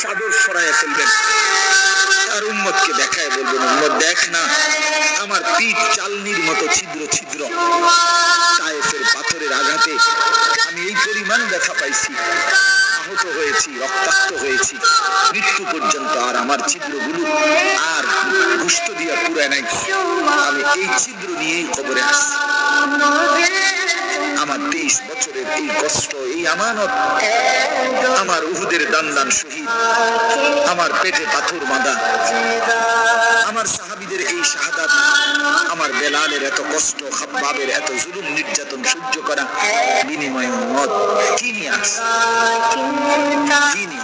চাদর সরাইয়া ফেলবেন, আর উম্মতকে দেখায় বলবেন, উম্মত দেখ না আমার পিঠ চালনির মতো ছিদ্র ছিদ্র, তায়েফের পাথরের আঘাতে আমি এই পরিমাণ ব্যথা পাইছি, আহত হয়েছি, রক্তাক্ত হয়েছি, মৃত্যু পর্যন্ত আর আমার ছিদ্রগুলো আর গোশত দিয়া পুরায় নাই, আমি এই ছিদ্র নিয়েই কবরে আসছি। আমার 23 বছরের এই কষ্ট, এই আমানত, আমার উহুদের দান দান শহীদ, আমার পেটে পাথর বাঁধা, আমার সাহাবীদের এই শাহাদাত, আমার বেলালের এত কষ্ট, খাব্বাবের এত জুলুম নির্যাতন সহ্য করা, বিনিময়ে মত কি নিয়ে আসছে, কি নিয়ে